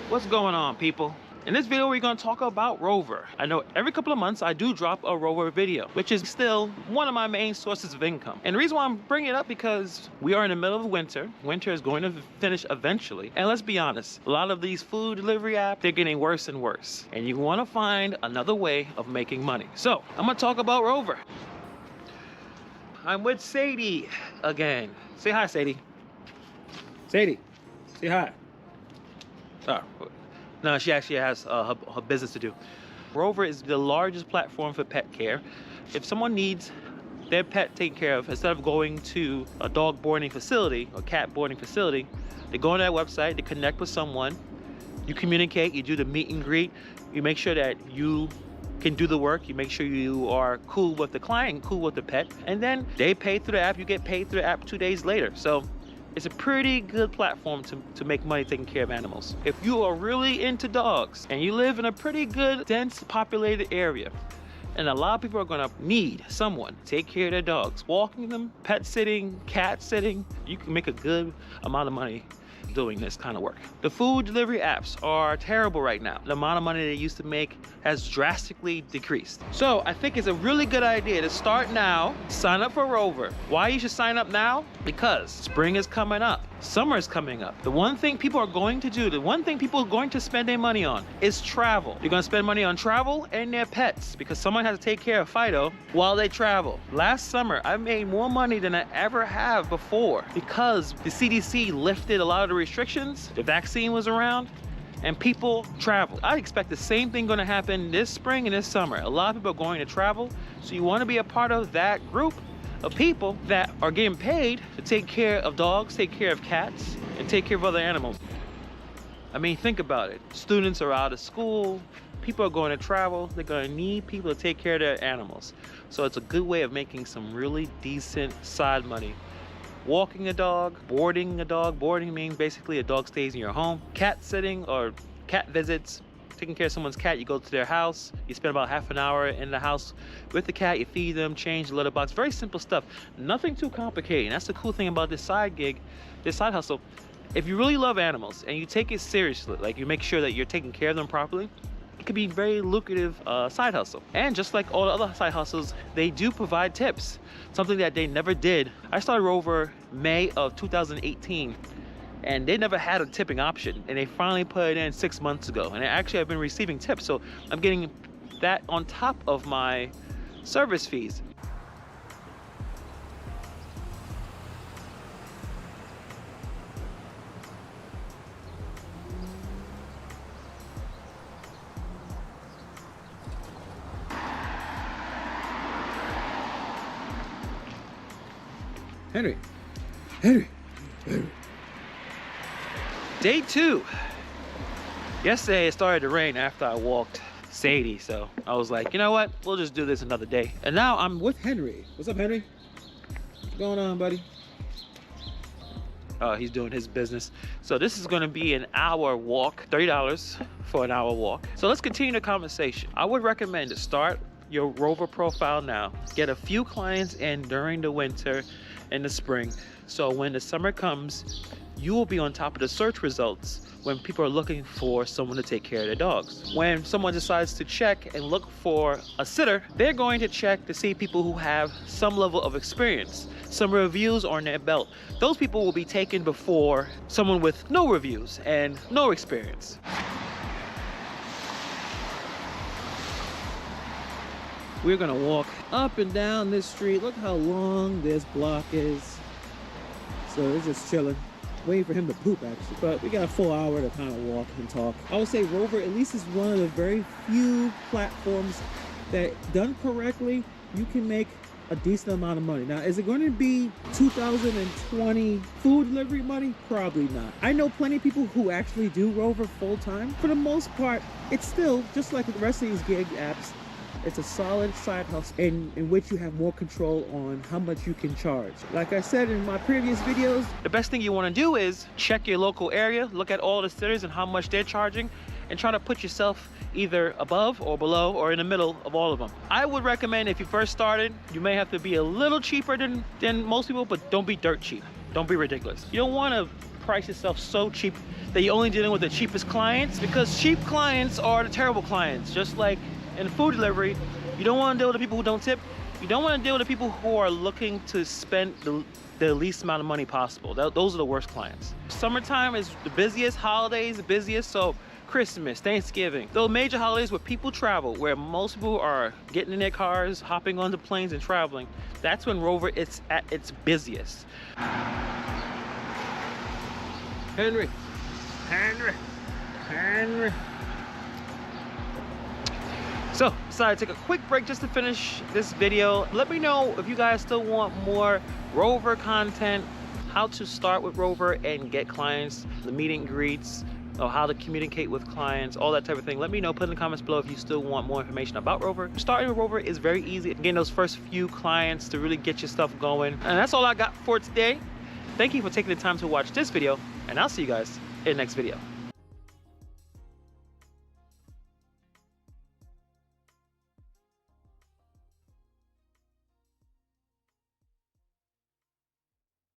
What's going on, people? In this video, we're going to talk about Rover. I know every couple of months I do drop a Rover video, which is still one of my main sources of income. And the reason why I'm bringing it up because we are in the middle of winter. Winter is going to finish eventually. And let's be honest, a lot of these food delivery apps, they're getting worse and worse. And you want to find another way of making money. So I'm going to talk about Rover. I'm with Sadie again. Say hi, Sadie. Sadie, say hi. Oh, no, she actually has her business to do. Rover is the largest platform for pet care. If someone needs their pet taken care of, instead of going to a dog boarding facility or cat boarding facility, they go on that website, they connect with someone, you communicate, you do the meet and greet, you make sure that you can do the work, you make sure you are cool with the client, cool with the pet, and then they pay through the app, you get paid through the app 2 days later. So it's a pretty good platform to make money taking care of animals. If you are really into dogs and you live in a pretty good, dense, populated area, and a lot of people are gonna need someone to take care of their dogs, walking them, pet sitting, cat sitting, you can make a good amount of money doing this kind of work. The food delivery apps are terrible right now. The amount of money they used to make has drastically decreased. So I think it's a really good idea to start now, sign up for Rover. Why you should sign up now? Because spring is coming up, summer is coming up. The one thing people are going to do, the one thing people are going to spend their money on is travel. You're gonna spend money on travel and their pets because someone has to take care of Fido while they travel. Last summer, I made more money than I ever have before because the CDC lifted a lot of the restrictions, the vaccine was around, and people travel. I expect the same thing gonna happen this spring and this summer. A lot of people are going to travel, so you wanna be a part of that group of people that are getting paid to take care of dogs, take care of cats, and take care of other animals. I mean, think about it. Students are out of school, people are going to travel, they're gonna need people to take care of their animals. So it's a good way of making some really decent side money. Walking a dog, boarding means basically a dog stays in your home. Cat sitting or cat visits, taking care of someone's cat, you go to their house, you spend about half an hour in the house with the cat, you feed them, change the litter box, very simple stuff, nothing too complicated. That's the cool thing about this side gig, this side hustle. If you really love animals and you take it seriously, like you make sure that you're taking care of them properly, it could be very lucrative side hustle. And just like all the other side hustles, they do provide tips, something that they never did. I started Rover May of 2018. And they never had a tipping option, and they finally put it in 6 months ago. And actually I've been receiving tips, so I'm getting that on top of my service fees. Henry. Day 2. Yesterday it started to rain after I walked Sadie, so I was like, you know what? We'll just do this another day. And now I'm with Henry. What's up, Henry? What's going on, buddy? Oh, he's doing his business. So this is gonna be an hour walk, $30 for an hour walk. So let's continue the conversation. I would recommend to start your Rover profile now. Get a few clients in during the winter and the spring. So when the summer comes, you will be on top of the search results when people are looking for someone to take care of their dogs. When someone decides to check and look for a sitter, they're going to check to see people who have some level of experience, some reviews on their belt. Those people will be taken before someone with no reviews and no experience. We're gonna walk up and down this street. Look how long this block is. So we're just chilling, waiting for him to poop actually. But we got a full hour to kind of walk and talk. I would say Rover at least is one of the very few platforms that, done correctly, you can make a decent amount of money. Now, is it going to be 2020 food delivery money? Probably not. I know plenty of people who actually do Rover full time. For the most part, it's still just like the rest of these gig apps. It's a solid side hustle in which you have more control on how much you can charge. Like I said in my previous videos, the best thing you want to do is check your local area, look at all the sitters and how much they're charging, and try to put yourself either above or below or in the middle of all of them. I would recommend if you first started, you may have to be a little cheaper than most people, but don't be dirt cheap. Don't be ridiculous. You don't want to price yourself so cheap that you're only dealing with the cheapest clients, because cheap clients are the terrible clients. Just like in food delivery, you don't want to deal with the people who don't tip. You don't want to deal with the people who are looking to spend the least amount of money possible. Those are the worst clients. Summertime is the busiest, holidays the busiest, so Christmas, Thanksgiving, those major holidays where people travel, where most people are getting in their cars, hopping onto planes and traveling, that's when Rover is at its busiest. Henry. So, decided to take a quick break just to finish this video. Let me know if you guys still want more Rover content, how to start with Rover and get clients, the meet and greets, or how to communicate with clients, all that type of thing. Let me know, put in the comments below if you still want more information about Rover. Starting with Rover is very easy. Getting those first few clients to really get your stuff going. And that's all I got for today. Thank you for taking the time to watch this video, and I'll see you guys in the next video.